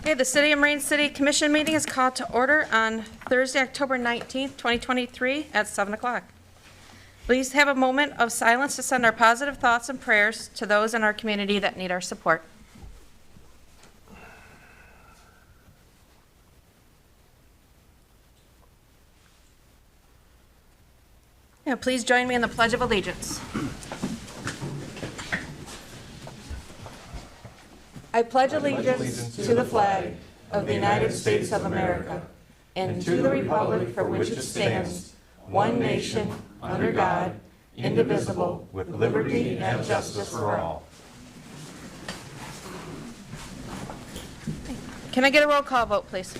Okay, the City of Marine City Commission meeting is called to order on Thursday, October 19th, 2023 at 7 o'clock. Please have a moment of silence to send our positive thoughts and prayers to those in our community that need our support. Now, please join me in the Pledge of Allegiance. I pledge allegiance to the flag of the United States of America and to the republic for which it stands, one nation, under God, indivisible, with liberty and justice for all. Can I get a roll call vote, please?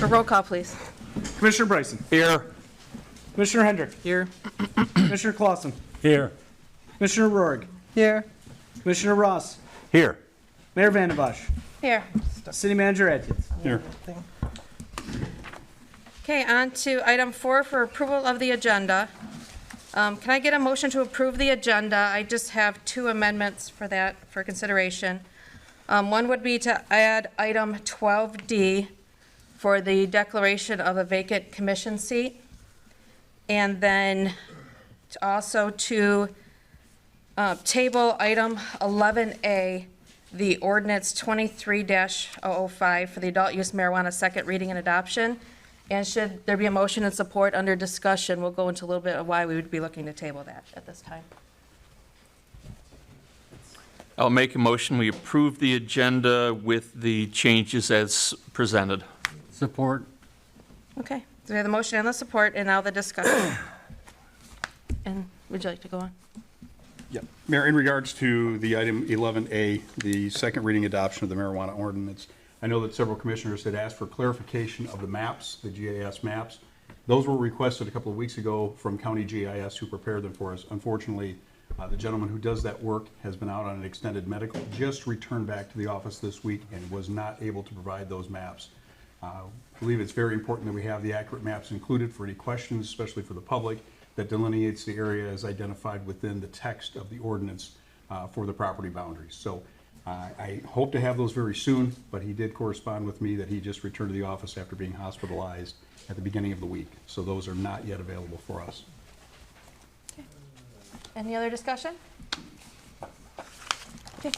A roll call, please. Commissioner Bryson. Here. Commissioner Hendrick. Here. Commissioner Clausen. Here. Commissioner Rohrig. Here. Commissioner Ross. Here. Mayor Vandebosch. Here. City Manager Atkins. Here. Okay, on to item 4 for approval of the agenda. Can I get a motion to approve the agenda? I just have 2 amendments for that for consideration. One would be to add item 12D for the declaration of a vacant commission seat. And then also to table item 11A, the ordinance 23-005 for the adult use marijuana second reading and adoption. And should there be a motion and support under discussion, we'll go into a little bit of why we would be looking to table that at this time. I'll make a motion, we approve the agenda with the changes as presented. Support. Okay, so we have the motion and the support, and now the discussion. And would you like to go on? Yep. Mayor, in regards to the item 11A, the second reading adoption of the marijuana ordinance, I know that several commissioners had asked for clarification of the maps, the GIS maps. Those were requested a couple of weeks ago from County GIS, who prepared them for us. Unfortunately, the gentleman who does that work has been out on an extended medical, just returned back to the office this week and was not able to provide those maps. I believe it's very important that we have the accurate maps included for any questions, especially for the public, that delineates the area as identified within the text of the ordinance for the property boundaries. So I hope to have those very soon, but he did correspond with me that he just returned to the office after being hospitalized at the beginning of the week. So those are not yet available for us. Okay. Any other discussion? Okay.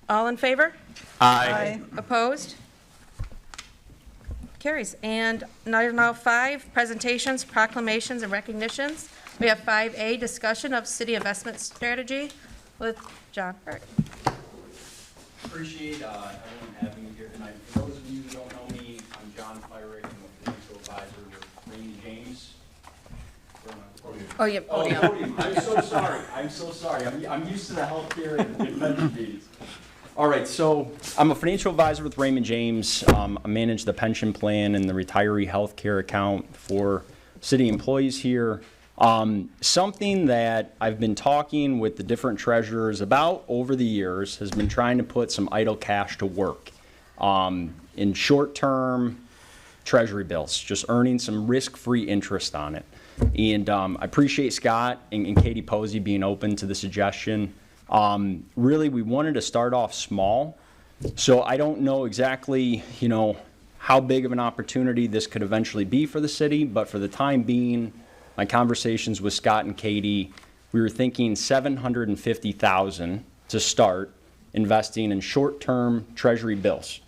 All in favor? Aye. Opposed? Carries. And now 5, presentations, proclamations, and recognitions. We have 5A, discussion of city investment strategy with John Hurt. Appreciate everyone having me here tonight. For those of you who don't know me, I'm John Fyrick. I'm a financial advisor with Raymond James. Oh, yeah. Oh, podium. I'm so sorry. I'm so sorry. I'm used to the healthcare and pension meetings. All right, so I'm a financial advisor with Raymond James. I manage the pension plan and the retiree health care account for city employees here. Something that I've been talking with the different treasurers about over the years has been trying to put some idle cash to work in short-term treasury bills, just earning some risk-free interest on it. And I appreciate Scott and Katie Posey being open to the suggestion. Really, we wanted to start off small, so I don't know exactly, how big of an opportunity this could eventually be for the city, but for the time being, my conversations with Scott and Katie, we were thinking $750,000 to start investing in short-term treasury bills.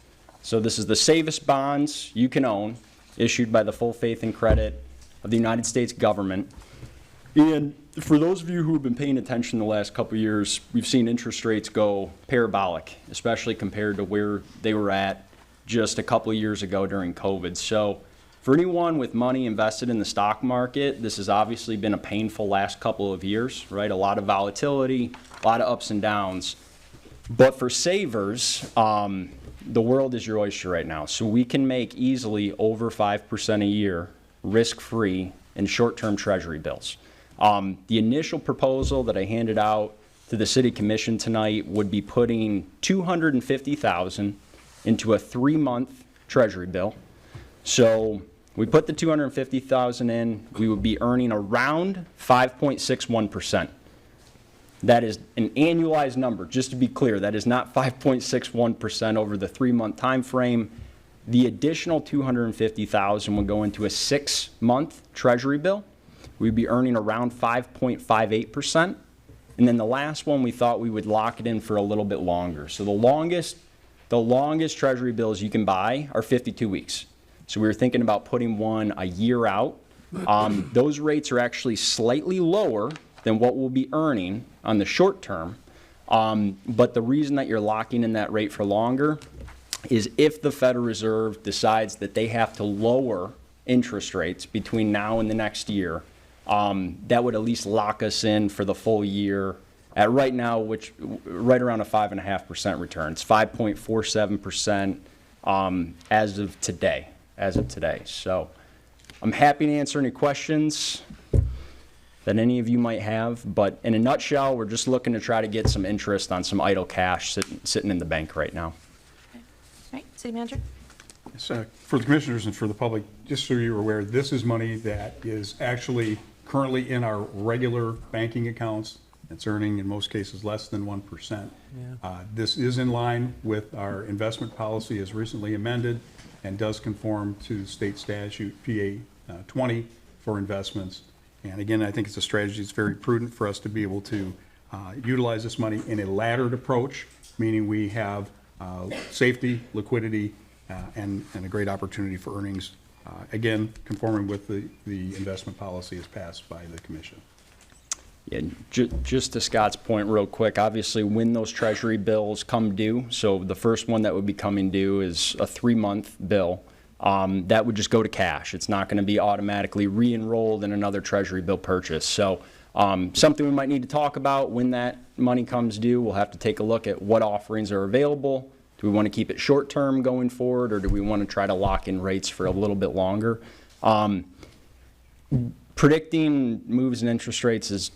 So this is the safest bonds you can own, issued by the full faith and credit of the United States government. And for those of you who have been paying attention the last couple of years, we've seen interest rates go parabolic, especially compared to where they were at just a couple of years ago during COVID. So for anyone with money invested in the stock market, this has obviously been a painful last couple of years, right? A lot of volatility, a lot of ups and downs. But for savers, the world is your oyster right now. So we can make easily over 5% a year risk-free in short-term treasury bills. The initial proposal that I handed out to the City Commission tonight would be putting $250,000 into a 3-month treasury bill. So we put the $250,000 in, we would be earning around 5.61%. That is an annualized number, just to be clear. That is not 5.61% over the 3-month time frame. The additional $250,000 would go into a 6-month treasury bill. We'd be earning around 5.58%. And then the last one, we thought we would lock it in for a little bit longer. So the longest treasury bills you can buy are 52 weeks. So we were thinking about putting one a year out. Those rates are actually slightly lower than what we'll be earning on the short term. But the reason that you're locking in that rate for longer is if the Federal Reserve decides that they have to lower interest rates between now and the next year, that would at least lock us in for the full year at right now, right around a 5.5% return. It's 5.47% as of today. So I'm happy to answer any questions that any of you might have, but in a nutshell, we're just looking to try to get some interest on some idle cash sitting in the bank right now. Right, City Manager? So for the commissioners and for the public, just so you're aware, this is money that is actually currently in our regular banking accounts. It's earning, in most cases, less than 1%. This is in line with our investment policy as recently amended and does conform to state statute PA 20 for investments. And again, I think it's a strategy that's very prudent for us to be able to utilize this money in a laddered approach, meaning we have safety, liquidity, and a great opportunity for earnings, again, conforming with the investment policy as passed by the commission. Yeah, just to Scott's point real quick, obviously when those treasury bills come due, so the first one that would be coming due is a 3-month bill, that would just go to cash. It's not going to be automatically re-enrolled in another treasury bill purchase. So something we might need to talk about when that money comes due. We'll have to take a look at what offerings are available. Do we want to keep it short term going forward, or do we want to try to lock in rates for a little bit longer? Predicting moves in interest rates is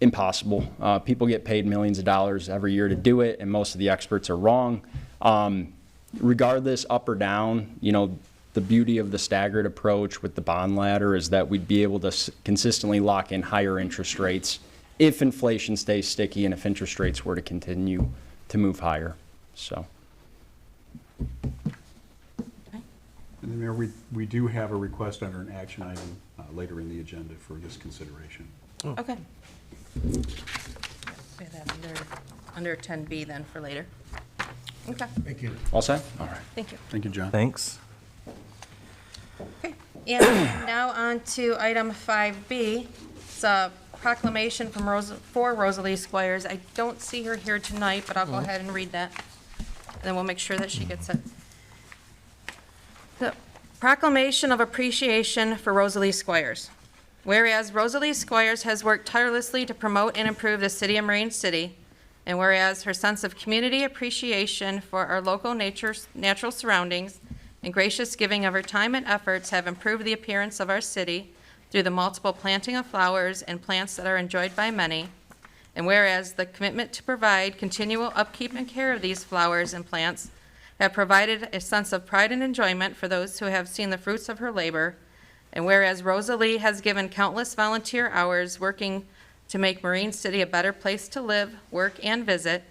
impossible. People get paid millions of dollars every year to do it, and most of the experts are wrong. Regardless, up or down, the beauty of the staggered approach with the bond ladder is that we'd be able to consistently lock in higher interest rates if inflation stays sticky and if interest rates were to continue to move higher. So. And then, Mayor, we do have a request under an action item later in the agenda for this consideration. Okay. Say that under 10B then for later. Okay, Thank you. All set? All right. thank you. Thank you, John. Thanks. Okay, and now on to item 5B. It's a proclamation for Rosalie Squires. I don't see her here tonight, but I'll go ahead and read that. And then we'll make sure that she gets it. The proclamation of appreciation for Rosalie Squires. Whereas Rosalie Squires has worked tirelessly to promote and improve the city of Marine City, and whereas her sense of community appreciation for our local natural surroundings and gracious giving of her time and efforts have improved the appearance of our city through the multiple planting of flowers and plants that are enjoyed by many, and whereas the commitment to provide continual upkeep and care of these flowers and plants have provided a sense of pride and enjoyment for those who have seen the fruits of her labor, and whereas Rosalie has given countless volunteer hours working to make Marine City a better place to live, work, and visit,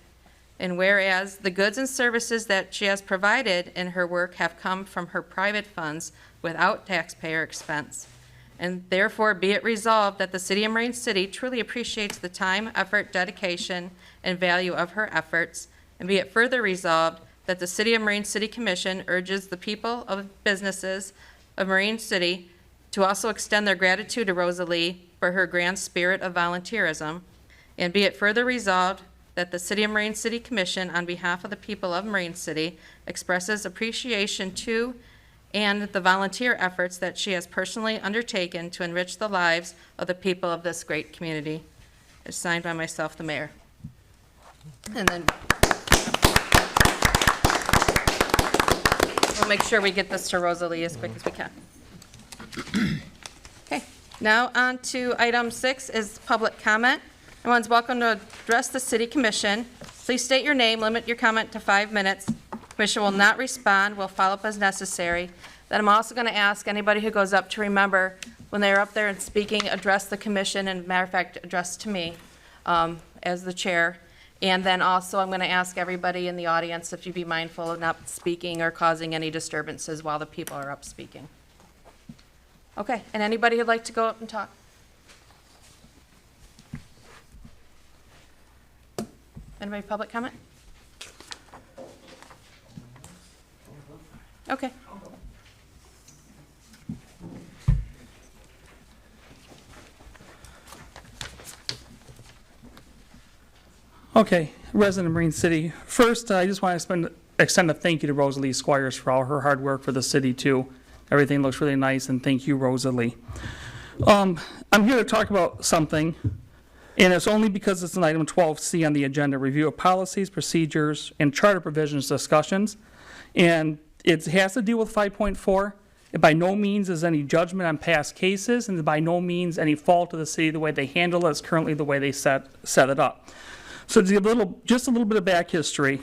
and whereas the goods and services that she has provided in her work have come from her private funds without taxpayer expense, and therefore be it resolved that the city of Marine City truly appreciates the time, effort, dedication, and value of her efforts, and be it further resolved that the City of Marine City Commission urges the people of businesses of Marine City to also extend their gratitude to Rosalie for her grand spirit of volunteerism, and be it further resolved that the City of Marine City Commission, on behalf of the people of Marine City, expresses appreciation to and the volunteer efforts that she has personally undertaken to enrich the lives of the people of this great community. It's signed by myself, the mayor. And then we'll make sure we get this to Rosalie as quick as we can. Okay, now on to item 6 is public comment. Everyone's welcome to address the city commission. Please state your name, limit your comment to 5 minutes. Commission will not respond, will follow up as necessary. Then I'm also going to ask anybody who goes up to remember when they're up there and speaking, address the commission, and matter of fact, address to me as the chair. And then also, I'm going to ask everybody in the audience if you'd be mindful of not speaking or causing any disturbances while the people are up speaking. Okay, and anybody who'd like to go up and talk? Anybody public comment? Okay. Okay, resident of Marine City. First, I just want to extend a thank you to Rosalie Squires for all her hard work for the city too. Everything looks really nice, and thank you, Rosalie. I'm here to talk about something, and it's only because it's an item 12C on the agenda, review of policies, procedures, and charter provisions discussions. And it has to deal with 5.4. It by no means is any judgment on past cases, and by no means any fault of the city the way they handle it. It's currently the way they set it up. So to give just a little bit of back history,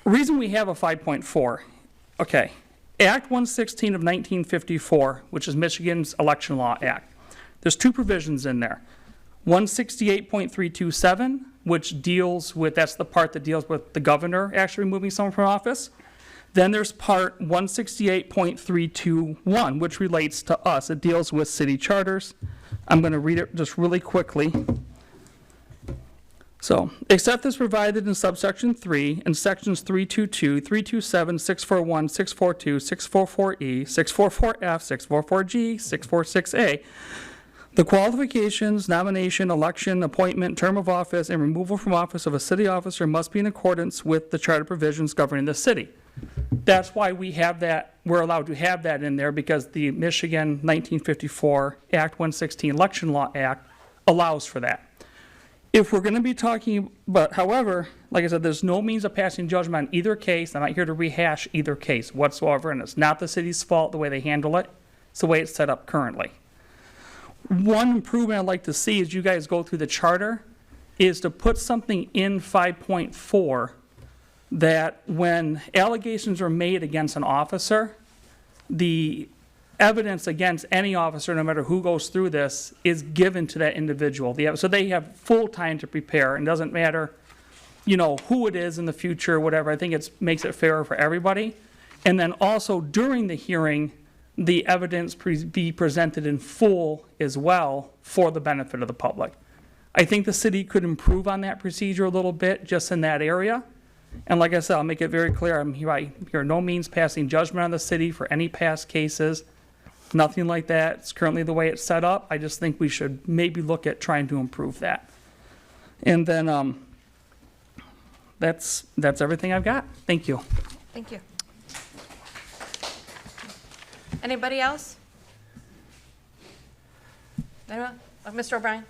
reason we have a 5.4, okay, Act 116 of 1954, which is Michigan's Election Law Act. There's two provisions in there. 168.327, which deals with, that's the part that deals with the governor actually removing someone from office. Then there's part 168.321, which relates to us. It deals with city charters. I'm going to read it just really quickly. So, except as provided in subsection 3 and sections 322, 327, 641, 642, 644E, 644F, 644G, 646A, the qualifications, nomination, election, appointment, term of office, and removal from office of a city officer must be in accordance with the charter provisions governing the city. That's why we have that, we're allowed to have that in there, because the Michigan 1954 Act 116 Election Law Act allows for that. If we're going to be talking, but however, like I said, there's no means of passing judgment on either case. I'm not here to rehash either case whatsoever, and it's not the city's fault the way they handle it. It's the way it's set up currently. One improvement I'd like to see as you guys go through the charter is to put something in 5.4 that when allegations are made against an officer, the evidence against any officer, no matter who goes through this, is given to that individual. So they have full time to prepare, and doesn't matter, who it is in the future, whatever. I think it makes it fairer for everybody. And then also during the hearing, the evidence be presented in full as well for the benefit of the public. I think the city could improve on that procedure a little bit just in that area. And like I said, I'll make it very clear, I'm here no means passing judgment on the city for any past cases. Nothing like that. It's currently the way it's set up. I just think we should maybe look at trying to improve that. And then that's everything I've got. Thank you. Thank you. Anybody else? Anyone? Mr. O'Brien?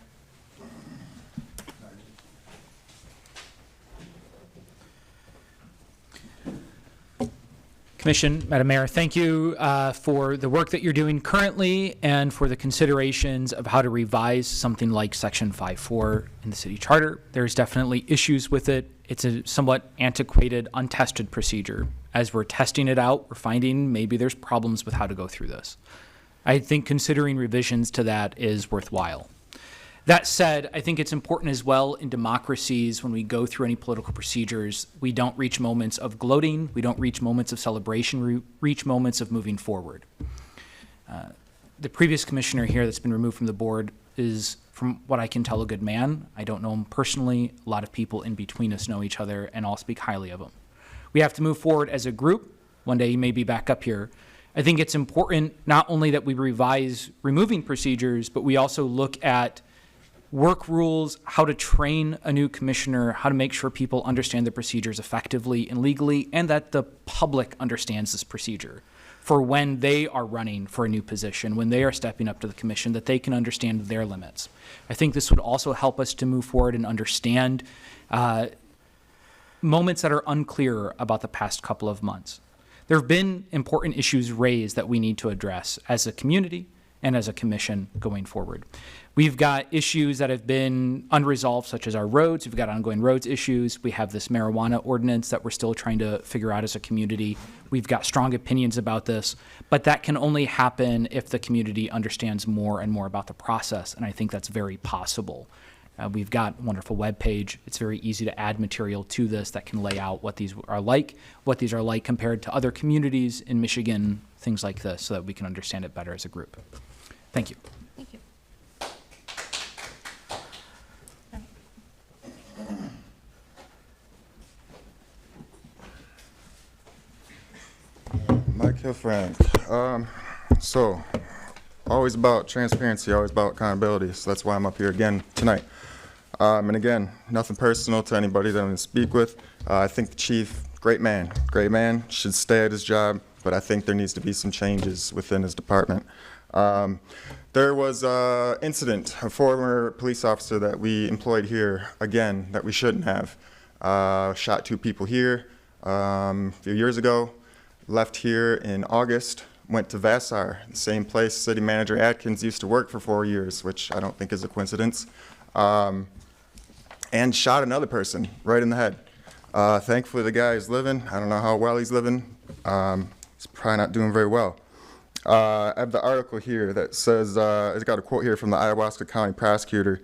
Commission, Madam Mayor, thank you for the work that you're doing currently and for the considerations of how to revise something like Section 5.4 in the city charter. There's definitely issues with it. It's a somewhat antiquated, untested procedure. As we're testing it out, we're finding maybe there's problems with how to go through this. I think considering revisions to that is worthwhile. That said, I think it's important as well in democracies when we go through any political procedures, we don't reach moments of gloating, we don't reach moments of celebration, we reach moments of moving forward. The previous commissioner here that's been removed from the board is, from what I can tell, a good man. I don't know him personally. A lot of people in between us know each other, and I'll speak highly of him. We have to move forward as a group. One day he may be back up here. I think it's important not only that we revise removing procedures, but we also look at work rules, how to train a new commissioner, how to make sure people understand the procedures effectively and legally, and that the public understands this procedure for when they are running for a new position, when they are stepping up to the commission, that they can understand their limits. I think this would also help us to move forward and understand moments that are unclear about the past couple of months. There have been important issues raised that we need to address as a community and as a commission going forward. We've got issues that have been unresolved, such as our roads. We've got ongoing roads issues. We have this marijuana ordinance that we're still trying to figure out as a community. We've got strong opinions about this, but that can only happen if the community understands more and more about the process, and I think that's very possible. We've got a wonderful webpage. It's very easy to add material to this that can lay out what these are like compared to other communities in Michigan, things like this, so that we can understand it better as a group. Thank you. Thank you. Mike Hillfrank. So, always about transparency, always about accountability. So that's why I'm up here again tonight. And again, nothing personal to anybody that I'm going to speak with. I think the chief, great man, should stay at his job, but I think there needs to be some changes within his department. There was an incident, a former police officer that we employed here, again, that we shouldn't have. Shot 2 people here a few years ago, left here in August, went to Vassar, the same place City Manager Atkins used to work for 4 years, which I don't think is a coincidence, and shot another person right in the head. Thankfully, the guy is living. I don't know how well he's living. He's probably not doing very well. I have the article here that says, it's got a quote here from the Iwaska County prosecutor,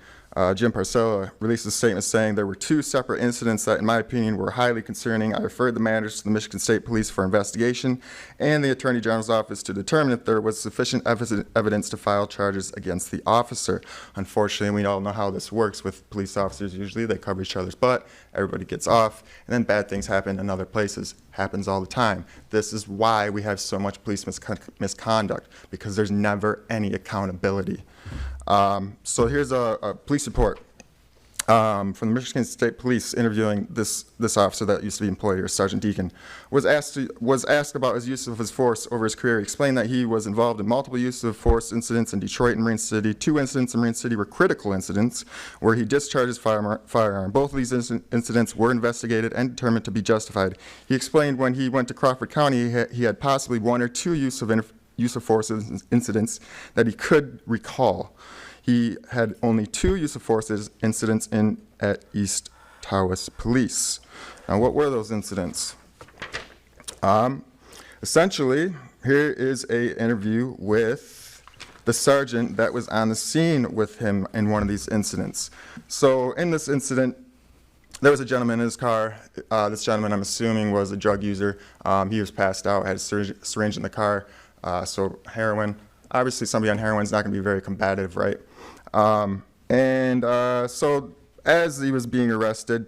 Jim Parcella, released a statement saying there were 2 separate incidents that, in my opinion, were highly concerning. I referred the matters to the Michigan State Police for investigation and the Attorney General's office to determine if there was sufficient evidence to file charges against the officer. Unfortunately, we all know how this works with police officers. Usually they cover each other's butt, everybody gets off, and then bad things happen in other places. Happens all the time. This is why we have so much police misconduct, because there's never any accountability. So here's a police report from the Michigan State Police interviewing this officer that used to be employed here, Sergeant Deacon. Was asked about his use of his force over his career. He explained that he was involved in multiple use of force incidents in Detroit and Marine City. 2 incidents in Marine City were critical incidents where he discharged his firearm. Both of these incidents were investigated and determined to be justified. He explained when he went to Crawford County, he had possibly 1 or 2 use of force incidents that he could recall. He had only 2 use of force incidents at East Tawas Police. Now, what were those incidents? Essentially, here is an interview with the sergeant that was on the scene with him in one of these incidents. So in this incident, there was a gentleman in his car. This gentleman, I'm assuming, was a drug user. He was passed out, had a syringe in the car, so heroin. Obviously, somebody on heroin is not going to be very combative, right? So as he was being arrested,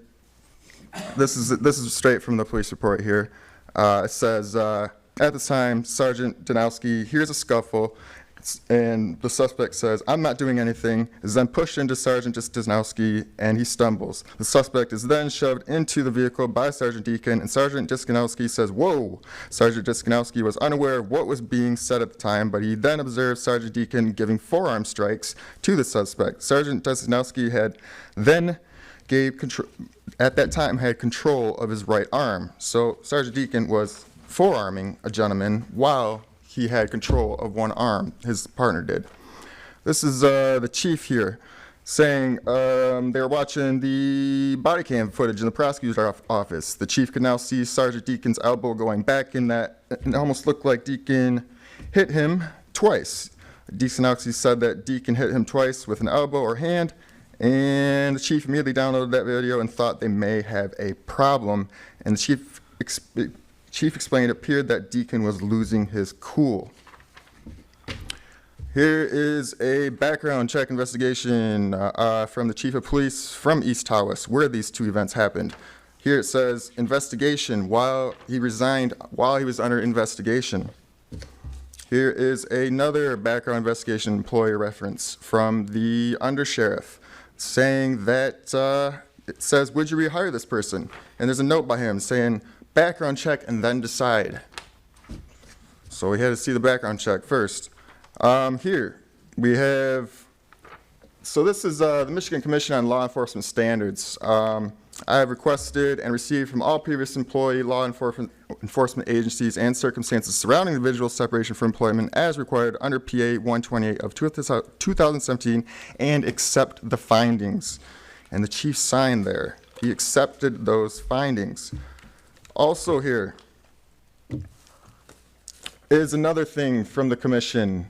this is straight from the police report here. It says, at the time, Sergeant Danowski hears a scuffle, and the suspect says, "I'm not doing anything," is then pushed into Sergeant Danowski, and he stumbles. The suspect is then shoved into the vehicle by Sergeant Deacon, and Sergeant Danowski says, "Whoa!" Sergeant Danowski was unaware of what was being said at the time, but he then observed Sergeant Deacon giving forearm strikes to the suspect. Sergeant Danowski had control of his right arm. So Sergeant Deacon was forearming a gentleman while he had control of one arm. His partner did. This is the chief here saying they were watching the body cam footage in the prosecutor's office. The chief could now see Sergeant Deacon's elbow going back in that it almost looked like Deacon hit him twice. Danowski said that Deacon hit him twice with an elbow or hand, and the chief immediately downloaded that video and thought they may have a problem. And the chief explained it appeared that Deacon was losing his cool. Here is a background check investigation from the chief of police from East Tawas, where these 2 events happened. Here it says, investigation, while he resigned while he was under investigation. Here is another background investigation employee reference from the undersheriff saying that, it says, "Would you rehire this person?" And there's a note by him saying, "Background check and then decide." So we had to see the background check first. Here we have, so this is the Michigan Commission on Law Enforcement Standards. I have requested and received from all previous employee law enforcement agencies and circumstances surrounding the individual separation from employment as required under PA 128 of 2017 and accept the findings. And the chief signed there. He accepted those findings. Also here is another thing from the commission.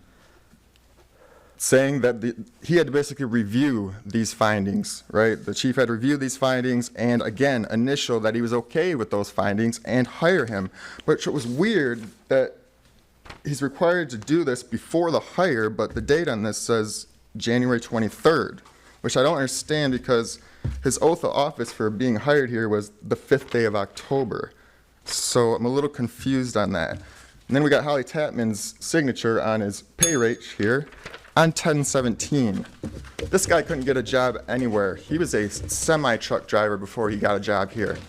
saying that he had to basically review these findings, right? The chief had reviewed these findings and again, initial that he was okay with those findings and hire him. But it was weird that he's required to do this before the hire, but the date on this says January 23rd, which I don't understand because his oath of office for being hired here was the 5th day of October. So I'm a little confused on that. And then we got Holly Tapman's signature on his pay rate here on 10/17. This guy couldn't get a job anywhere. He was a semi-truck driver before he got a job here.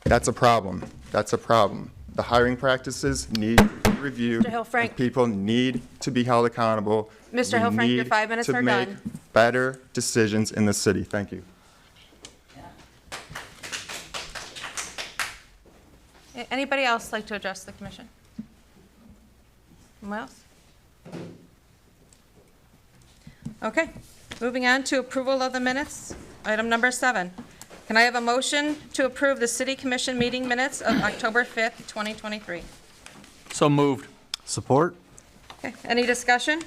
That's a problem. That's a problem. The hiring practices need to be reviewed. Mr. Hill-Frank. and People need to be held accountable. Mr. We Hill-Frank, your need 5 minutes to are make done. better decisions in the city. Thank you. Anybody else like to address the commission? Anyone else? Okay, moving on to approval of the minutes. Item number 7. Can I have a motion to approve the city commission meeting minutes of October 5th, 2023? So moved. Support? Okay, any discussion?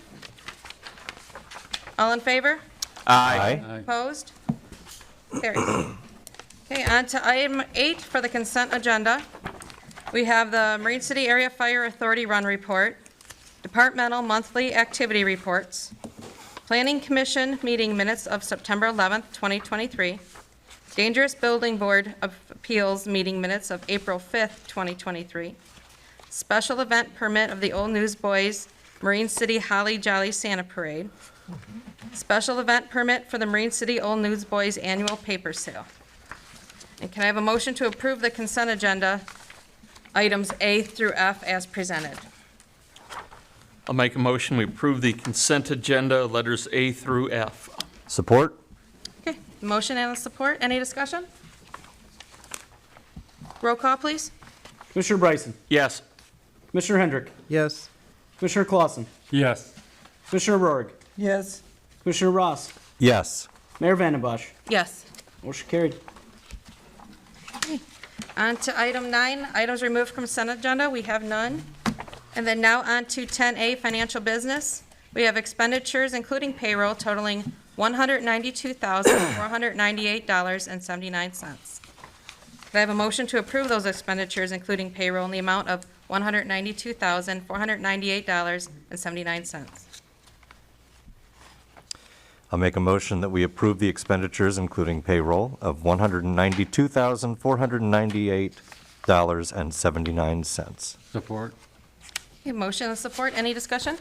All in favor? Aye. Opposed? Carries. Okay, on to item 8 for the consent agenda. We have the Marine City Area Fire Authority Run Report, departmental monthly activity reports, Planning Commission meeting minutes of September 11th, 2023, Dangerous Building Board of Appeals meeting minutes of April 5th, 2023, special event permit of the Old Newsboys Marine City Holly Jolly Santa Parade, special event permit for the Marine City Old Newsboys Annual Paper Sale. And can I have a motion to approve the consent agenda, items A through F as presented? I'll make a motion, we approve the consent agenda, letters A through F. Support? Okay, motion and a support. Any discussion? Roll call, please. Commissioner Bryson? Yes. Commissioner Hendrick? Yes. Commissioner Clausen? Yes. Commissioner Rourke? Yes. Commissioner Ross? Yes. Mayor Vandembosch? Yes. Motion carried. On to item 9, items removed from consent agenda. We have none. And then now on to 10A, financial business. We have expenditures, including payroll, totaling $192,498.79. Could I have a motion to approve those expenditures, including payroll, in the amount of $192,498.79? I'll make a motion that we approve the expenditures, including payroll, of $192,498.79. Support. Okay, motion and support. Any discussion?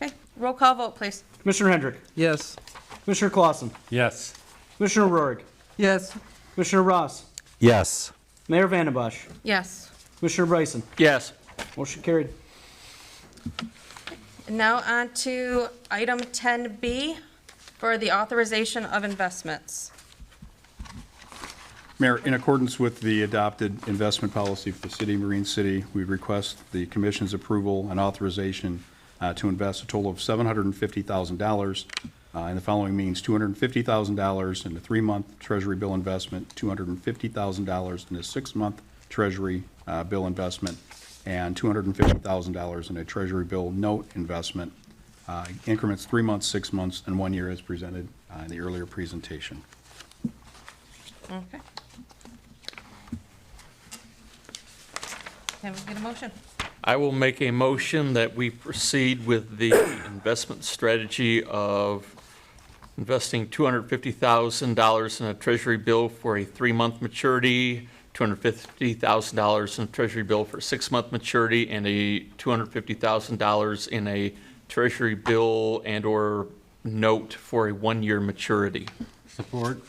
Okay, roll call vote, please. Commissioner Hendrick? Yes. Commissioner Clausen? Yes. Commissioner Rourke? Yes. Commissioner Ross? Yes. Mayor Vandembosch? Yes. Commissioner Bryson? Yes. Motion carried. And now on to item 10B for the authorization of investments. Mayor, in accordance with the adopted investment policy for the city of Marine City, we request the commission's approval and authorization to invest a total of $750,000 in the following means: $250,000 in a 3-month Treasury bill investment, $250,000 in a 6-month Treasury bill investment, and $250,000 in a Treasury bill note investment, increments 3 months, 6 months, and 1 year as presented in the earlier presentation. Okay. Can we get a motion? I will make a motion that we proceed with the investment strategy of investing $250,000 in a Treasury bill for a 3-month maturity, $250,000 in a Treasury bill for a 6-month maturity, and a $250,000 in a Treasury bill and/or note for a 1-year maturity. Support.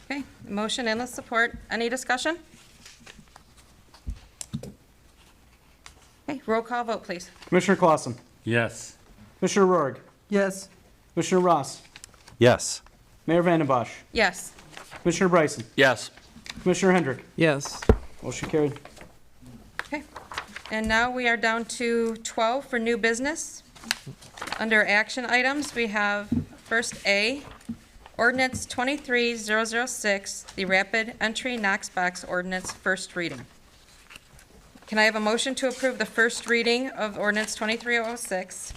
Okay, motion and the support. Any discussion? Okay, roll call vote, please. Commissioner Clausen? Yes. Commissioner Rourke? Yes. Commissioner Ross? Yes. Mayor Vandembosch? Yes. Commissioner Bryson? Yes. Commissioner Hendrick? Yes. Motion carried. Okay, and now we are down to 12 for new business. Under action items, we have first A, ordinance 23006, the rapid entry Knox box ordinance, first reading. Can I have a motion to approve the first reading of ordinance 2306,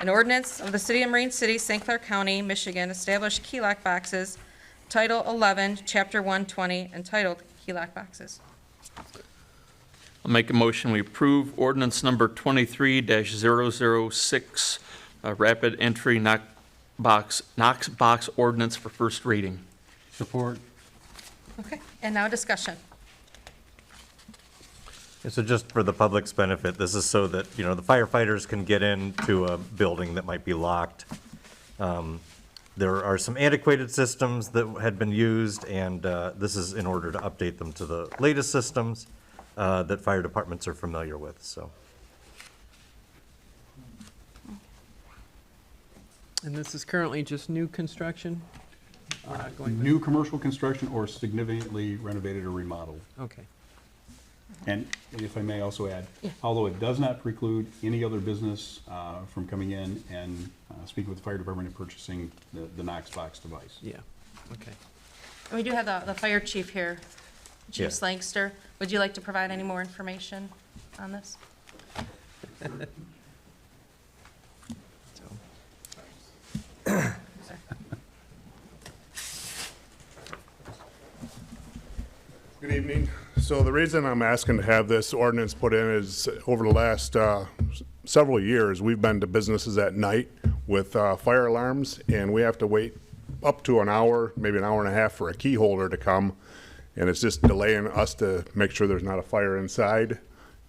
an ordinance of the City of Marine City, St. Clair County, Michigan, establish key lock boxes, Title 11, Chapter 120, entitled Key Lock Boxes? I'll make a motion, we approve ordinance number 23-006, rapid entry Knox box ordinance for first reading. Support. Okay, and now discussion. So just for the public's benefit, this is so that, the firefighters can get into a building that might be locked. There are some antiquated systems that had been used, and this is in order to update them to the latest systems that fire departments are familiar with, so. And this is currently just new construction? We're not going with- New commercial construction or significantly renovated or remodeled. Okay. And if I may also add, although it does not preclude any other business from coming in and speaking with the fire department and purchasing the Knox box device. Yeah, okay. And we do have the fire chief here, Chief Yes. Slankster. Would you like to provide any more information on this? Good evening. So the reason I'm asking to have this ordinance put in is over the last several years, we've been to businesses at night with fire alarms, and we have to wait up to an hour, maybe an hour and a half for a key holder to come, and it's just delaying us to make sure there's not a fire inside.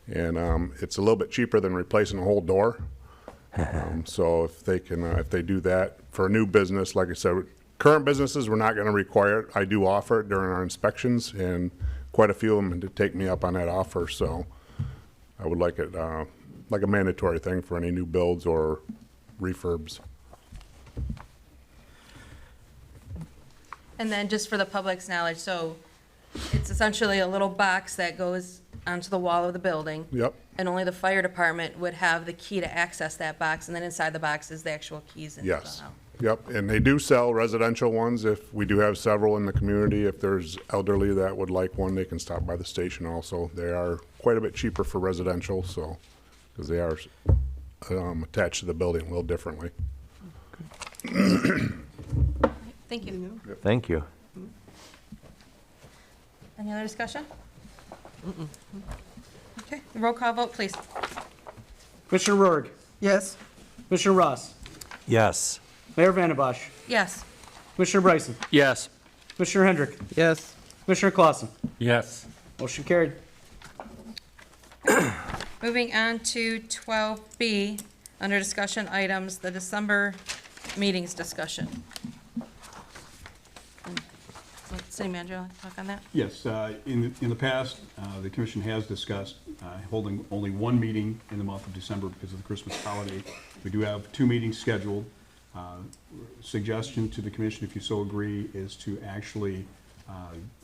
And it's a little bit cheaper than replacing a whole door. So if they can, if they do that for a new business, like I said, current businesses, we're not going to require it. I do offer it during our inspections, and quite a few of them to take me up on that offer. So I would like it like a mandatory thing for any new builds or refurbs. And then just for the public's knowledge, so it's essentially a little box that goes onto the wall of the building. Yep. And only the fire department would have the key to access that box, and then inside the box is the actual keys. And Yes. so- Yep. And they do sell residential ones. If we do have several in the community, if there's elderly that would like one, they can stop by the station also. They are quite a bit cheaper for residential, so, because they are attached to the building a little differently. Thank you. Thank you. Any other discussion? Okay, roll call vote, please. Commissioner Roerg. Yes. Commissioner Ross. Yes. Mayor Vandembosch. Yes. Commissioner Bryson. Yes. Commissioner Hendrick. Yes. Commissioner Clausen. Yes. Motion carried. Moving on to 12B, under discussion items, the December meetings discussion. City Manager, want to talk on that? Yes, in the past, the commission has discussed holding only one meeting in the month of December because of the Christmas holiday. We do have 2 meetings scheduled. Suggestion to the commission, if you so agree, is to actually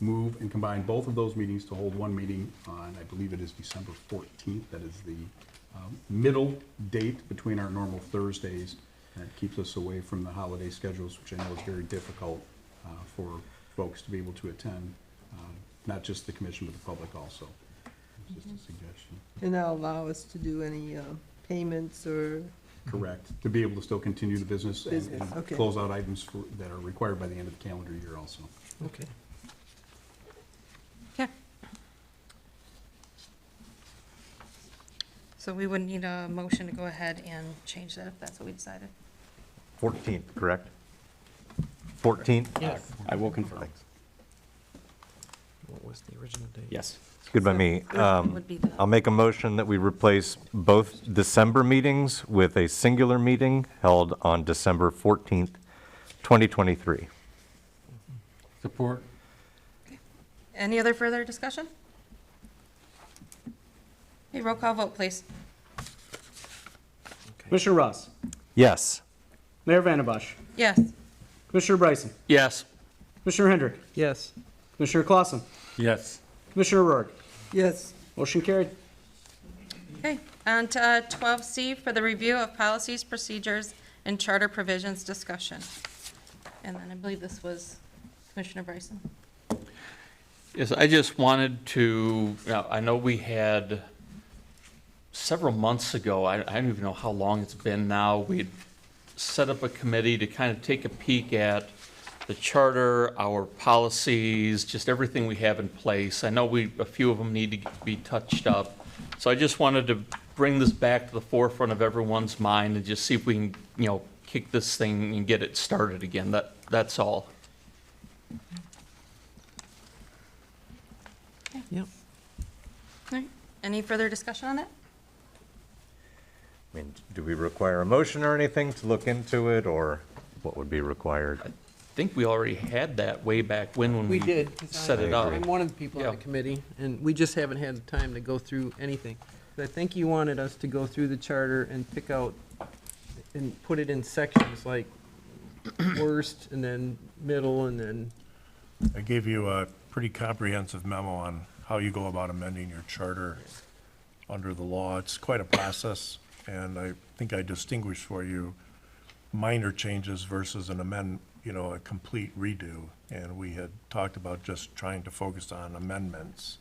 move and combine both of those meetings to hold one meeting on, I believe it is December 14th. That is the middle date between our normal Thursdays. And it keeps us away from the holiday schedules, which I know is very difficult for folks to be able to attend, not just the commission, but the public also. It's just a suggestion. And that'll allow us to do any payments or, Correct, to be able to still continue the business and Business, okay. close out items that are required by the end of the calendar year also. okay. Okay. So we would need a motion to go ahead and change that, if that's what we decided. 14th, correct? 14th? Yes. I will confirm. What was the original date? Yes. It's good by me. Would be the- I'll make a motion that we replace both December meetings with a singular meeting held on December 14th, 2023. Support. Any other further discussion? Okay, roll call vote, please. Commissioner Ross. Yes. Mayor Vandembosch. Yes. Commissioner Bryson. Yes. Commissioner Hendrick. Yes. Commissioner Clausen. Yes. Commissioner Roerg. Yes. Motion carried. Okay, on to 12C for the review of policies, procedures, and charter provisions discussion. And then I believe this was Commissioner Bryson. Yes, I just wanted to, I know we had several months ago, I don't even know how long it's been now, we'd set up a committee to kind of take a peek at the charter, our policies, just everything we have in place. I know a few of them need to be touched up. So I just wanted to bring this back to the forefront of everyone's mind and just see if we can, kick this thing and get it started again. That's all. Yep. All right. Any further discussion on that? I mean, do we require a motion or anything to look into it, or what would be required? I think we already had that way back when We did. set it up. I'm one of the people on the Yeah. committee, and we just haven't had the time to go through anything. But I think you wanted us to go through the charter and pick out and put it in sections, like worst, and then middle, and then, I gave you a pretty comprehensive memo on how you go about amending your charter under the law. It's quite a process, and I think I distinguished for you minor changes versus an a complete redo. And we had talked about just trying to focus on amendments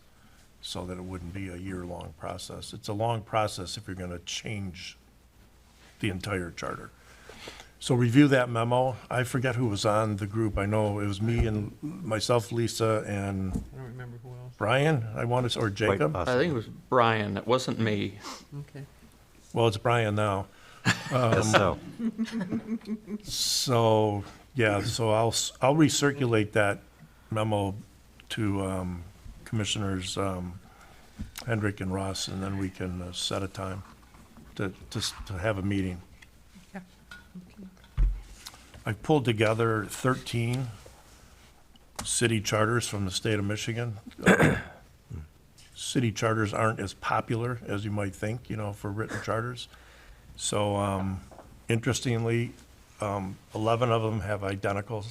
so that it wouldn't be a year-long process. It's a long process if you're going to change the entire charter. So review that memo. I forget who was on the group. I know it was me and myself, Lisa, and I don't remember who else. Brian, or Jacob. I think it was Brian, it wasn't me. Okay. Well, it's Brian now. Yes, so. So, yeah, so I'll recirculate that memo to Commissioners Hendrick and Ross, and then we can set a time to have a meeting. Yeah. I've pulled together 13 city charters from the state of Michigan. City charters aren't as popular as you might think, for written charters. So, interestingly, 11 of them have identical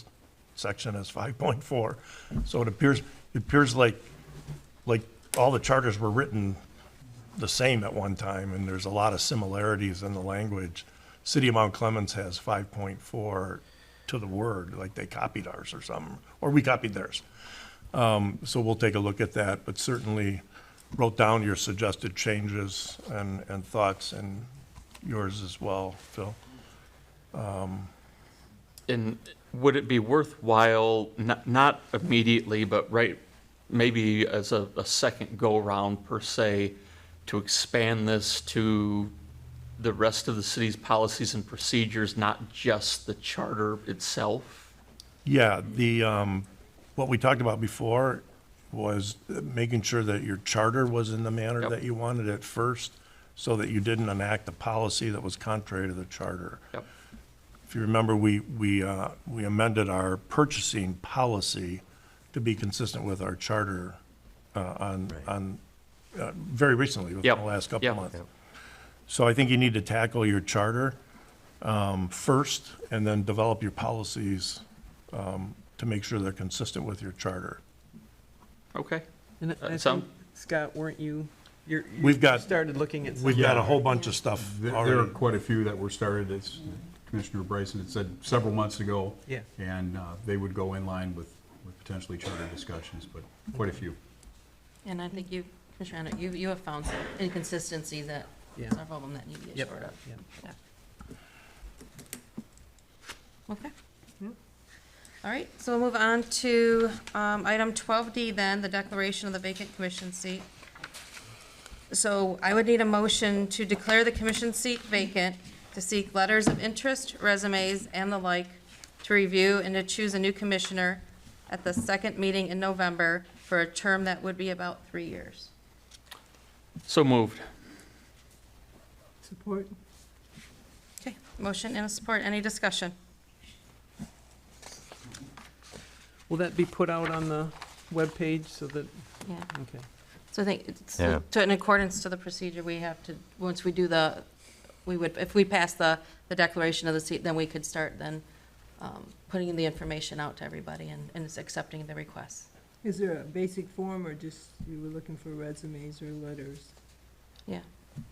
section as 5.4. So it appears like all the charters were written the same at one time, and there's a lot of similarities in the language. City of Mount Clemens has 5.4 to the word, like they copied ours or something, or we copied theirs. So we'll take a look at that, but certainly wrote down your suggested changes and thoughts, and yours as well, Phil. And would it be worthwhile, not immediately, but maybe as a second go-around per se, to expand this to the rest of the city's policies and procedures, not just the charter itself? Yeah, what we talked about before was making sure that your charter was in the manner Yep. that you wanted it first, so that you didn't enact a policy that was contrary to the charter. Yep. If you remember, we amended our purchasing policy to be consistent with our charter very recently, within Yep. the last couple Yep. of months. So I think you need to tackle your charter first, and then develop your policies to make sure they're consistent with your charter. Okay. And I Some- think, Scott, weren't you, you We've got- started looking at some. We've got a whole bunch of stuff There are already. quite a few that were started, as Commissioner Bryson had said, several months ago. Yeah. And they would go in line with potentially charter discussions, but quite a few. And I think Commissioner Henry, you have found some inconsistencies that, Yeah. several of them that need to be Yep. shored up. Yep. Yeah. Okay. All right, so we'll move on to item 12D then, the declaration of the vacant commission seat. So I would need a motion to declare the commission seat vacant, to seek letters of interest, resumes, and the like, to review and to choose a new commissioner at the second meeting in November for a term that would be about 3 years. So moved. Support. Okay, motion and a support. Any discussion? Will that be put out on the webpage so that, Yeah. okay. So I think, it's Yeah. in accordance to the procedure, we have to, once we do if we pass the declaration of the seat, then we could start then putting the information out to everybody and accepting the requests. Is there a basic form, or just you were looking for resumes or letters? Yeah,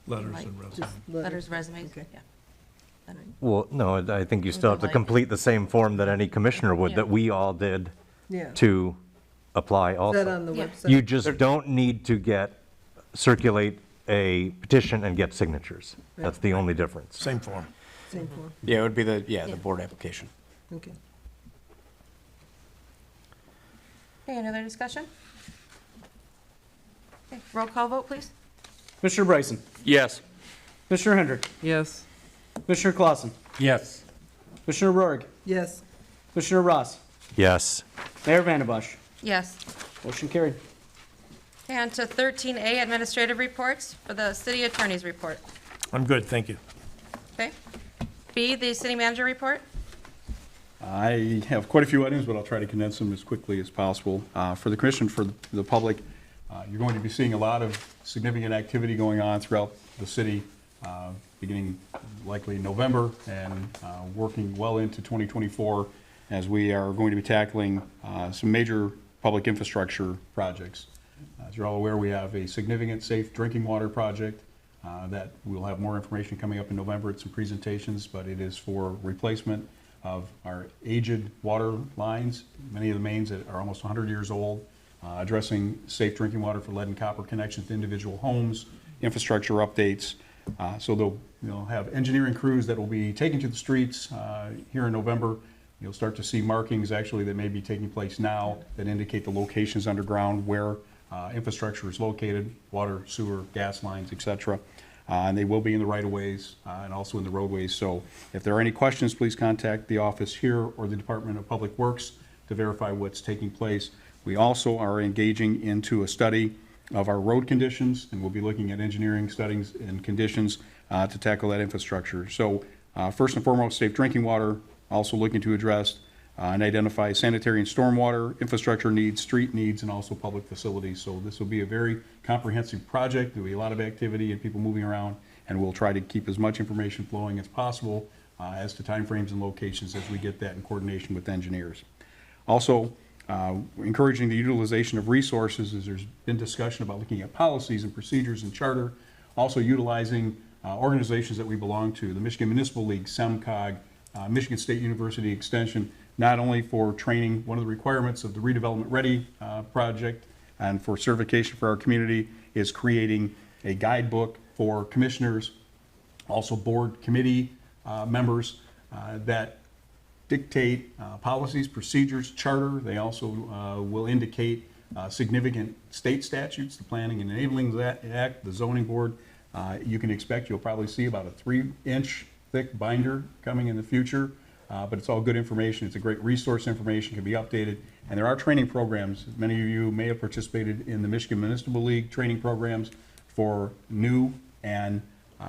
Letters Right. and resumes. Just letters, resumes, Okay. yeah. Then- Well, no, I think you still have to Like- complete the same form that any commissioner would, Yeah. that we all did Yeah. to apply Is that also. on the Yeah. website? You just don't need to circulate a petition and get signatures. That's the only difference. Same form. Same form, Yeah, it would be the board application. okay. Okay, any other discussion? Okay, roll call vote, please. Commissioner Bryson? Yes. Commissioner Hendrick? Yes. Commissioner Clausen? Yes. Commissioner Rourke? Yes, Commissioner Ross? Yes. Mayor Vandembosch? Yes. Motion carried. Okay, on to 13A, administrative reports for the city attorney's report. I'm good, thank you. Okay. B, the city manager report. I have quite a few items, but I'll try to condense them as quickly as possible. For the commission, for the public, you're going to be seeing a lot of significant activity going on throughout the city, beginning likely November and working well into 2024, as we are going to be tackling some major public infrastructure projects. As you're all aware, we have a significant safe drinking water project that we'll have more information coming up in November at some presentations, but it is for replacement of our aged water lines, many of the mains that are almost 100 years old, addressing safe drinking water for lead and copper connections to individual homes, infrastructure updates. So they'll have engineering crews that will be taken to the streets here in November. You'll start to see markings actually that may be taking place now that indicate the locations underground where infrastructure is located, water, sewer, gas lines, et cetera. And they will be in the right-of-ways and also in the roadways. So if there are any questions, please contact the office here or the Department of Public Works to verify what's taking place. We also are engaging into a study of our road conditions, and we'll be looking at engineering studies and conditions to tackle that infrastructure. So first and foremost, safe drinking water, also looking to address and identify sanitary and stormwater, infrastructure needs, street needs, and also public facilities. So this will be a very comprehensive project. There'll be a lot of activity and people moving around, and we'll try to keep as much information flowing as possible as to timeframes and locations as we get that in coordination with engineers. Also, encouraging the utilization of resources, as there's been discussion about looking at policies and procedures and charter, also utilizing organizations that we belong to, the Michigan Municipal League, SEMCOG, Michigan State University Extension, not only for training. One of the requirements of the Redevelopment Ready project and for certification for our community is creating a guidebook for commissioners, also board committee members that dictate policies, procedures, charter. They also will indicate significant state statutes, the Planning and Enabling Act, the Zoning Board. You can expect you'll probably see about a 3-inch thick binder coming in the future, but it's all good information. It's a great resource. Information can be updated, and there are training programs. Many of you may have participated in the Michigan Municipal League training programs for new and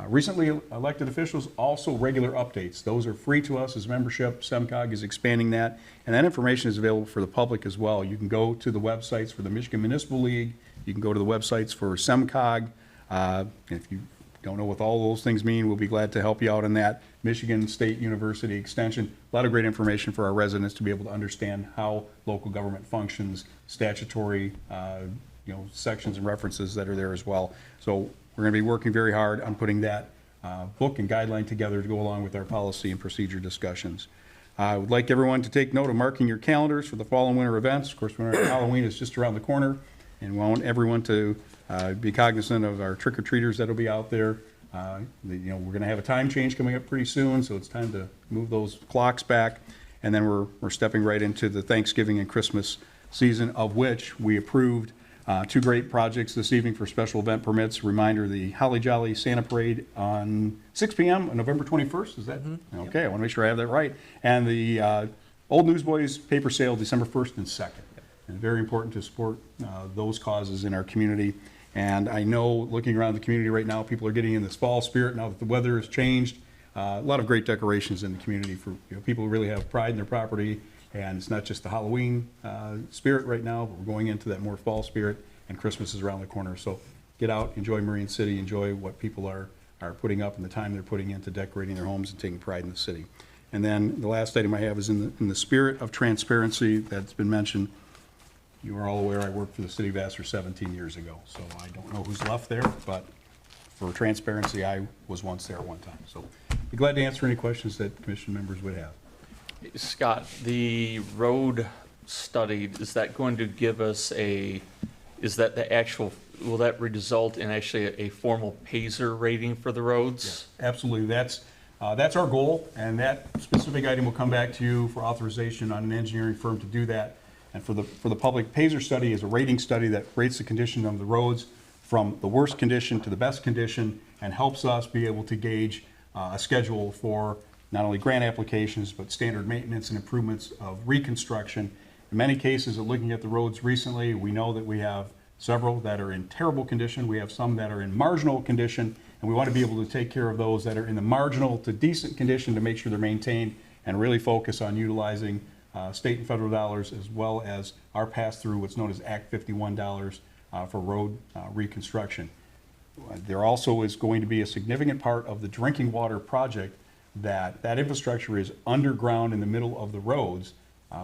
recently elected officials, also regular updates. Those are free to us as membership. SEMCOG is expanding that, and that information is available for the public as well. You can go to the websites for the Michigan Municipal League. You can go to the websites for SEMCOG. If you don't know what all those things mean, we'll be glad to help you out on that. Michigan State University Extension, a lot of great information for our residents to be able to understand how local government functions, statutory sections and references that are there as well. So we're going to be working very hard on putting that book and guideline together to go along with our policy and procedure discussions. I would like everyone to take note of marking your calendars for the fall and winter events. Of course, Halloween is just around the corner, and we want everyone to be cognizant of our trick-or-treaters that'll be out there. We're going to have a time change coming up pretty soon, so it's time to move those clocks back. And then we're stepping right into the Thanksgiving and Christmas season, of which we approved 2 great projects this evening for special event permits. Reminder, the Holly Jolly Santa Parade on 6 p.m. on November 21st. Is that? Okay, I want to make sure I have that right. And the Old Newsboys paper sale December 1st and 2nd. And very important to support those causes in our community. And I know, looking around the community right now, people are getting in this fall spirit now that the weather has changed. A lot of great decorations in the community for people who really have pride in their property. And it's not just the Halloween spirit right now, but we're going into that more fall spirit, and Christmas is around the corner. So get out, enjoy Marine City, enjoy what people are putting up and the time they're putting into decorating their homes and taking pride in the city. And then the last item I have is in the spirit of transparency that's been mentioned. You are all aware I worked for the city of Vassar 17 years ago, so I don't know who's left there, but for transparency, I was once there at one time. So be glad to answer any questions that commission members would have. Scott, the road study, is that going to give us is that the actual will that result in actually a formal PASER rating for the roads? Absolutely. That's our goal, and that specific item will come back to you for authorization on an engineering firm to do that. And for the public, PASER study is a rating study that rates the condition of the roads from the worst condition to the best condition and helps us be able to gauge a schedule for not only grant applications, but standard maintenance and improvements of reconstruction. In many cases, of looking at the roads recently, we know that we have several that are in terrible condition. We have some that are in marginal condition, and we want to be able to take care of those that are in the marginal to decent condition to make sure they're maintained and really focus on utilizing state and federal dollars as well as our pass-through, what's known as Act 51 dollars for road reconstruction. There also is going to be a significant part of the drinking water project that infrastructure is underground in the middle of the roads.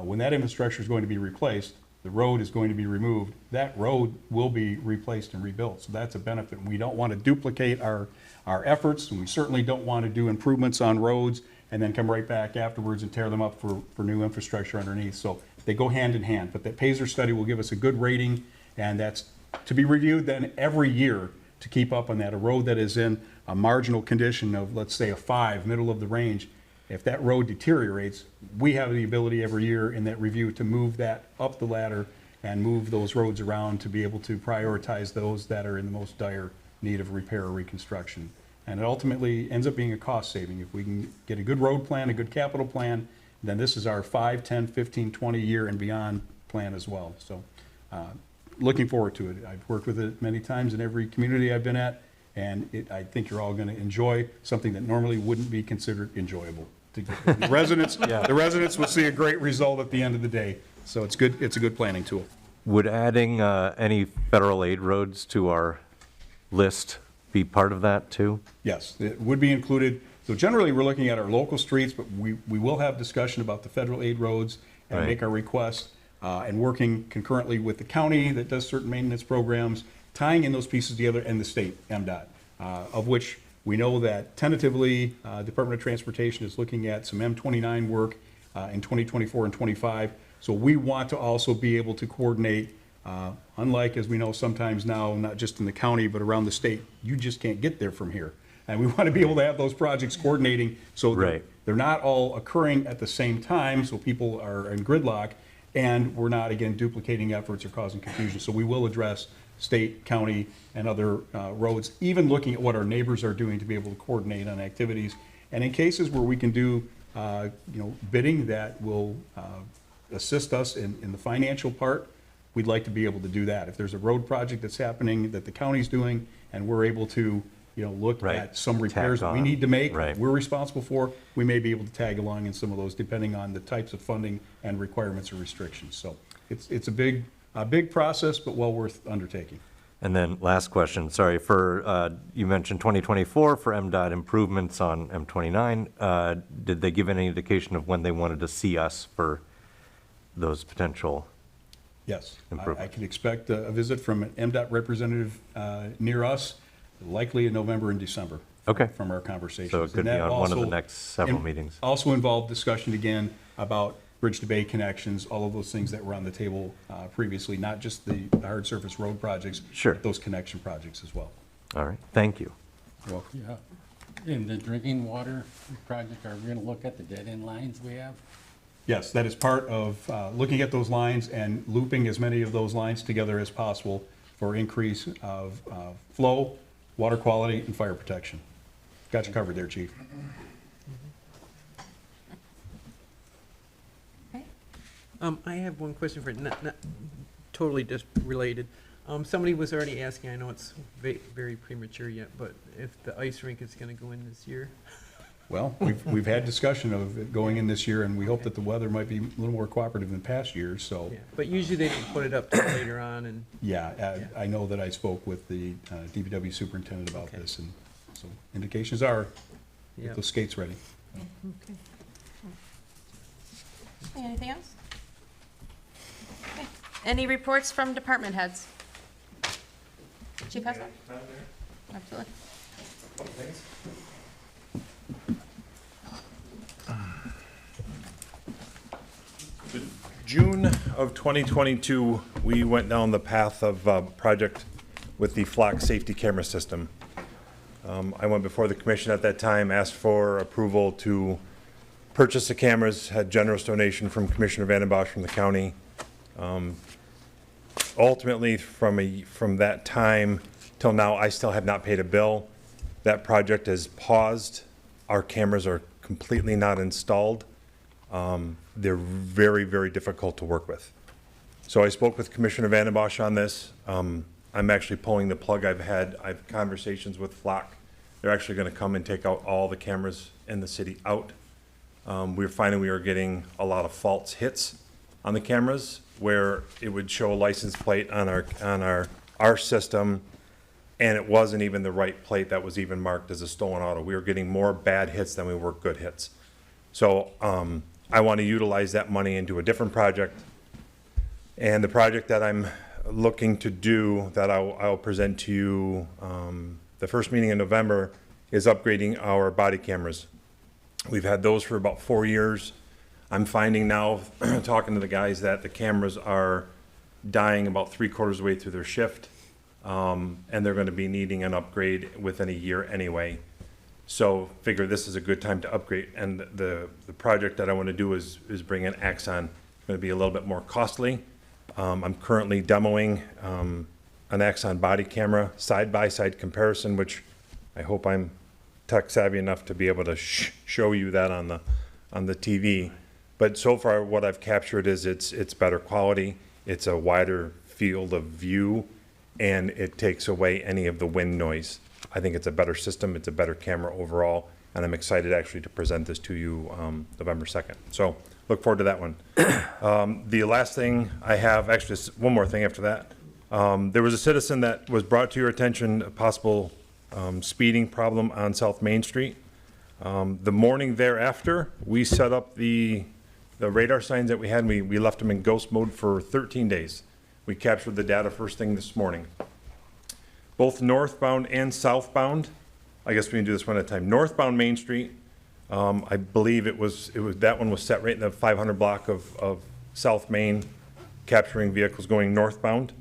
When that infrastructure is going to be replaced, the road is going to be removed. That road will be replaced and rebuilt. So that's a benefit. We don't want to duplicate our efforts, and we certainly don't want to do improvements on roads and then come right back afterwards and tear them up for new infrastructure underneath. So they go hand in hand. But that PASER study will give us a good rating, and that's to be reviewed then every year to keep up on that. A road that is in a marginal condition of, let's say, a 5, middle of the range, if that road deteriorates, we have the ability every year in that review to move that up the ladder and move those roads around to be able to prioritize those that are in the most dire need of repair or reconstruction. And it ultimately ends up being a cost saving. If we can get a good road plan, a good capital plan, then this is our 5, 10, 15, 20 year and beyond plan as well. So looking forward to it. I've worked with it many times in every community I've been at, and I think you're all going to enjoy something that normally wouldn't be considered enjoyable. The residents will see a great result at the end of the day. So it's good. It's a good planning tool. Would adding any federal aid roads to our list be part of that too? Yes, it would be included. So generally, we're looking at our local streets, but we will have discussion about the federal aid roads and Right. make our request, and working concurrently with the county that does certain maintenance programs, tying in those pieces together, and the state, MDOT, of which we know that tentatively, Department of Transportation is looking at some M29 work in 2024 and 25. So we want to also be able to coordinate, unlike, as we know sometimes now, not just in the county, but around the state, you just can't get there from here. And we want to be able to have those projects coordinating so that Right. they're not all occurring at the same time, so people are in gridlock, and we're not, again, duplicating efforts or causing confusion. So we will address state, county, and other roads, even looking at what our neighbors are doing to be able to coordinate on activities. And in cases where we can do, bidding that will assist us in the financial part, we'd like to be able to do that. If there's a road project that's happening that the county's doing, and we're able to, look Right. at some repairs Tack that we on. need to make, Right. we're responsible for, we may be able to tag along in some of those, depending on the types of funding and requirements or restrictions. So it's a big process, but well worth undertaking. And then last question, sorry, for, you mentioned 2024 for MDOT improvements on M29. Did they give any indication of when they wanted to see us for those potential? Yes, I Improvement. can expect a visit from an MDOT representative near us, likely in November and December. Okay. From our conversations. So it could And be that on one of the also next several meetings. Also involved discussion again about bridge to bay connections, all of those things that were on the table previously, not just the hard surface road projects. Sure. But those connection projects as well. All right, thank you. You're welcome. Yeah. In the drinking water project, are we gonna look at the dead-end lines we have? Yes, that is part of looking at those lines and looping as many of those lines together as possible for increase of flow, water quality, and fire protection. Got you covered there, Chief. I have one question for, not totally just related. Somebody was already asking, I know it's very premature yet, but if the ice rink is gonna go in this year? Well, we've had discussion of it going in this year, and we hope that the weather might be a little more cooperative than past years, so. Yeah, but usually they don't put it up till later on, and, Yeah, I know that I spoke with the DPW superintendent about Okay. this, and so indications are, yeah. get those skates ready. Okay. Anything else? Okay. Any reports from department heads? Chief Haslett? Absolutely. June of 2022, we went down the path of Project with the Flock safety camera system. I went before the commission at that time, asked for approval to purchase the cameras, had generous donation from Commissioner Van den Bosch from the county. Ultimately, from that time till now, I still have not paid a bill. That project is paused. Our cameras are completely not installed. They're very, very difficult to work with. So I spoke with Commissioner Van den Bosch on this. I'm actually pulling the plug. I've conversations with Flock. They're actually going to come and take out all the cameras in the city out. We're finding we are getting a lot of false hits on the cameras where it would show a license plate on our system, and it wasn't even the right plate that was even marked as a stolen auto. We were getting more bad hits than we were good hits. So I want to utilize that money into a different project. And the project that I'm looking to do, that I'll present to you the first meeting in November, is upgrading our body cameras. We've had those for about 4 years. I'm finding now, talking to the guys, that the cameras are dying about 3/4 of the way through their shift, and they're going to be needing an upgrade within a year anyway. So figure this is a good time to upgrade. And the project that I want to do is bring in Axon. It's going to be a little bit more costly. I'm currently demoing an Axon body camera side-by-side comparison, which I hope I'm tech savvy enough to be able to show you that on the TV. But so far, what I've captured is it's better quality, it's a wider field of view, and it takes away any of the wind noise. I think it's a better system, it's a better camera overall, and I'm excited actually to present this to you November 2nd. So look forward to that one. The last thing I have, actually one more thing after that. There was a citizen that was brought to your attention, a possible speeding problem on South Main Street. The morning thereafter, we set up the radar signs that we had. We left them in ghost mode for 13 days. We captured the data first thing this morning. Both northbound and southbound, I guess we can do this one at a time. Northbound Main Street, I believe that one was set right in the 500 block of South Main, capturing vehicles going northbound.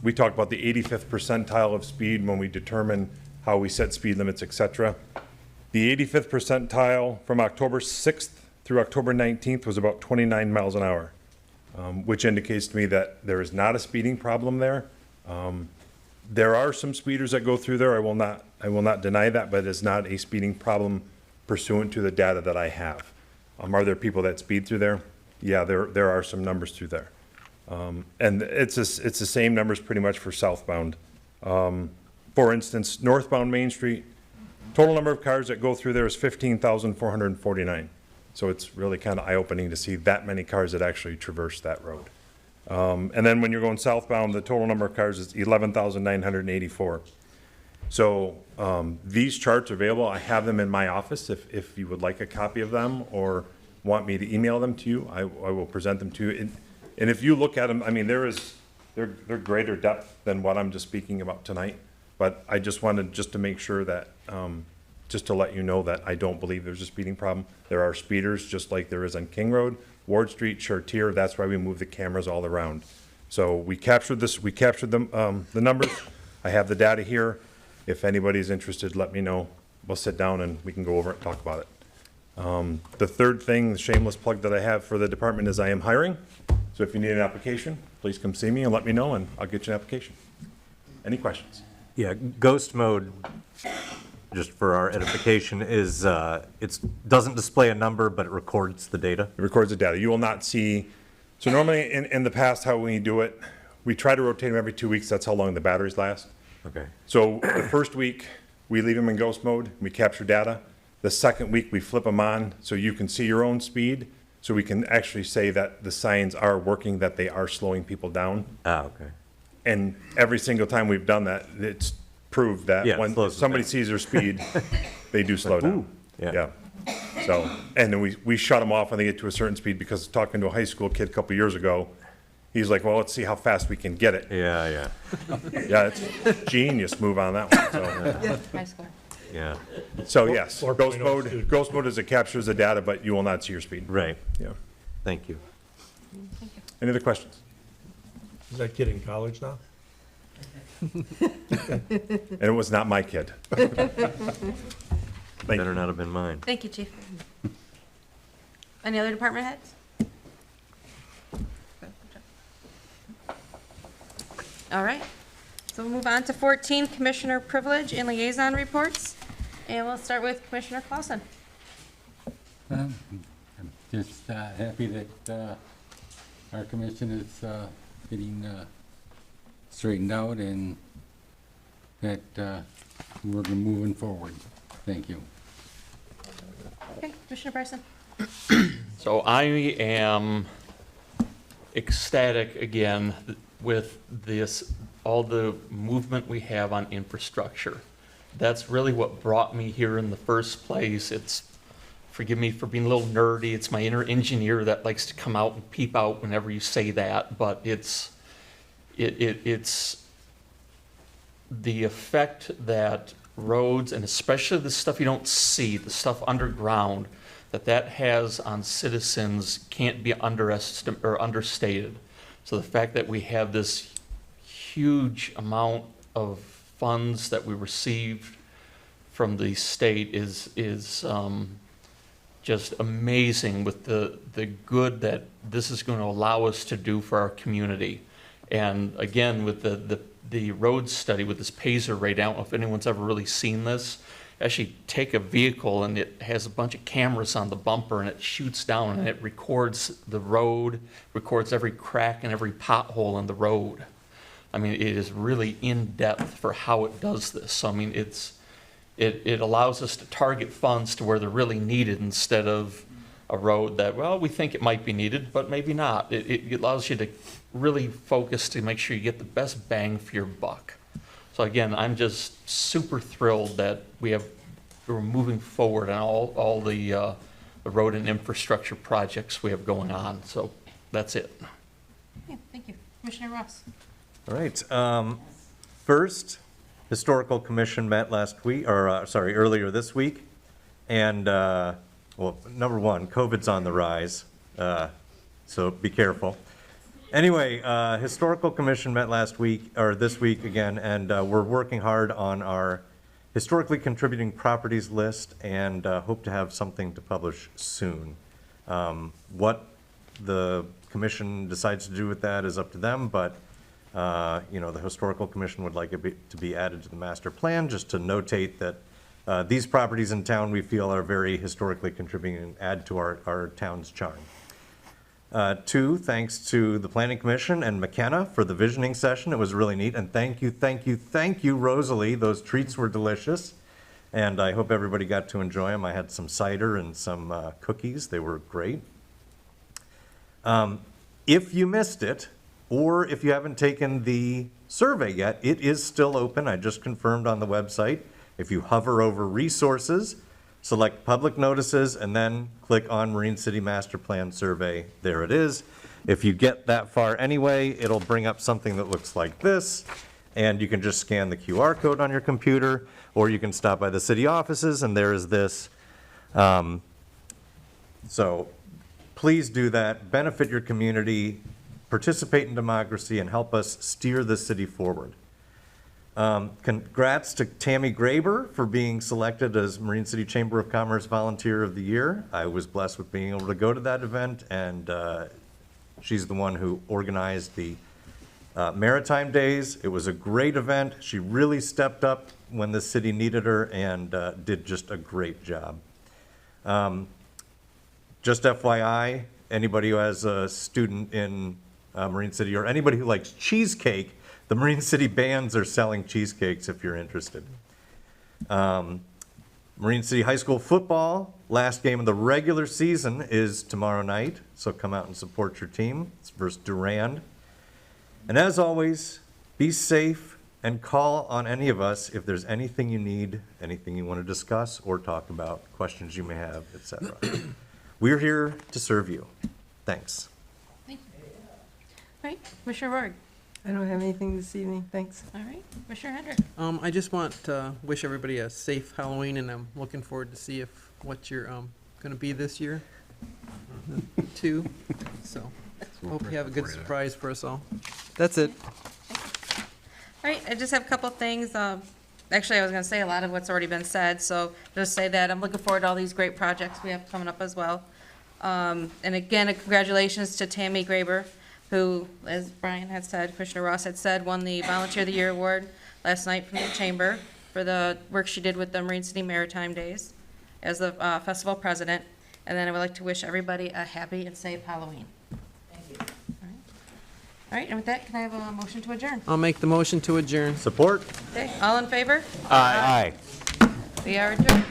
We talked about the 85th percentile of speed when we determine how we set speed limits, etc. The 85th percentile from October 6th through October 19th was about 29 miles an hour, which indicates to me that there is not a speeding problem there. There are some speeders that go through there. I will not deny that, but it's not a speeding problem pursuant to the data that I have. Are there people that speed through there? Yeah, there are some numbers through there. And it's the same numbers pretty much for southbound. For instance, northbound Main Street, total number of cars that go through there is 15,449. So it's really kind of eye-opening to see that many cars that actually traverse that road. And then when you're going southbound, the total number of cars is 11,984. So these charts are available. I have them in my office. If you would like a copy of them or want me to email them to you, I will present them to you. And if you look at them, I mean, they're greater depth than what I'm just speaking about tonight. But I just wanted to make sure that, just to let you know that I don't believe there's a speeding problem. There are speeders, just like there is on King Road, Ward Street, Chartier. That's why we moved the cameras all around. So we captured them, the numbers. I have the data here. If anybody's interested, let me know. We'll sit down and we can go over it and talk about it. The third thing, the shameless plug that I have for the department, is I am hiring. So if you need an application, please come see me and let me know, and I'll get you an application. Any questions? Yeah, ghost mode, just for our edification, is it doesn't display a number, but it records the data. It records the data. You will not see. So normally in the past, how we do it, we try to rotate them every 2 weeks. That's how long the batteries last. Okay. So the first week, we leave them in ghost mode. We capture data. The second week, we flip them on so you can see your own speed. So we can actually say that the signs are working, that they are slowing people down. Ah, okay. And every single time we've done that, it's proved that Yeah, it when slows them somebody down. sees their speed, they do slow down. Yeah. So, and then we shut them off when they get to a certain speed, because talking to a high school kid a couple years ago, he's like, well, let's see how fast we can get it. Yeah. Yeah, it's genius move on that one, so. High school. Yeah. So yes, 4.0 ghost mode is it captures the data, but you will not see your speed. Right. Yeah. Thank you. Any other questions? Is that kid in college now? And it was not my kid. Thank Better you. not have been mine. Thank you, Chief. Any other department heads? All right, so we'll move on to 14, Commissioner Privilege and Liaison Reports. And we'll start with Commissioner Clausen. I'm just happy that our commission is getting straightened out and that we're moving forward. Thank you. Okay, Commissioner Bryson. So I am ecstatic again with this, all the movement we have on infrastructure. That's really what brought me here in the first place. It's, forgive me for being a little nerdy, it's my inner engineer that likes to come out and peep out whenever you say that, but it's the effect that roads, and especially the stuff you don't see, the stuff underground, that has on citizens can't be underestimated or understated. So the fact that we have this huge amount of funds that we received from the state is just amazing with the good that this is going to allow us to do for our community. And again, with the road study with this Payzer rate, I don't know if anyone's ever really seen this. Actually take a vehicle and it has a bunch of cameras on the bumper and it shoots down and it records the road, records every crack and every pothole in the road. I mean, it is really in-depth for how it does this. So, I mean, it allows us to target funds to where they're really needed instead of a road that, well, we think it might be needed, but maybe not. It allows you to really focus to make sure you get the best bang for your buck. So again, I'm just super thrilled that we're moving forward on all the road and infrastructure projects we have going on. So that's it. Okay, thank you. Commissioner Ross. All right. First, Historical Commission met last week, or earlier this week. And, well, number one, COVID's on the rise, so be careful. Anyway, Historical Commission met last week, or this week again, and we're working hard on our historically contributing properties list and hope to have something to publish soon. What the commission decides to do with that is up to them, but you know, the Historical Commission would like it to be added to the master plan, just to notate that these properties in town we feel are very historically contributing and add to our town's charm. Two, thanks to the Planning Commission and McKenna for the visioning session. It was really neat. And thank you, Rosalie. Those treats were delicious. And I hope everybody got to enjoy them. I had some cider and some cookies. They were great. If you missed it, or if you haven't taken the survey yet, it is still open. I just confirmed on the website. If you hover over resources, select public notices, and then click on Marine City Master Plan Survey. There it is. If you get that far anyway, it'll bring up something that looks like this, and you can just scan the QR code on your computer, or you can stop by the city offices, and there is this. So please do that. Benefit your community, participate in democracy, and help us steer the city forward. Congrats to Tammy Graber for being selected as Marine City Chamber of Commerce Volunteer of the Year. I was blessed with being able to go to that event, and she's the one who organized the Maritime Days. It was a great event. She really stepped up when the city needed her and did just a great job. Just FYI, anybody who has a student in Marine City or anybody who likes cheesecake, the Marine City bands are selling cheesecakes if you're interested. Marine City High School football, last game of the regular season is tomorrow night, so come out and support your team. It's versus Durand. And as always, be safe and call on any of us if there's anything you need, anything you want to discuss or talk about, questions you may have, etc. We're here to serve you. Thanks. Thank you. All right, Commissioner Rourke. I don't have anything this evening, thanks. All right, Commissioner Hendrick. I just want to wish everybody a safe Halloween, and I'm looking forward to see what you're going to be this year, too. So, hope you have a good surprise for us all. That's it. right, I just have a couple of things. Actually, I was going to say a lot of what's already been said, so just say that I'm looking forward to all these great projects we have coming up as well. And again, congratulations to Tammy Graber, who, as Brian had said, Commissioner Ross had said, won the Volunteer of the Year Award last night from the Chamber for the work she did with the Marine City Maritime Days as the festival president. And then I would like to wish everybody a happy and safe Halloween. Thank you. All right, and with that, can I have a motion to adjourn? I'll make the motion to adjourn. Support? Okay, all in favor? Aye. We are adjourned.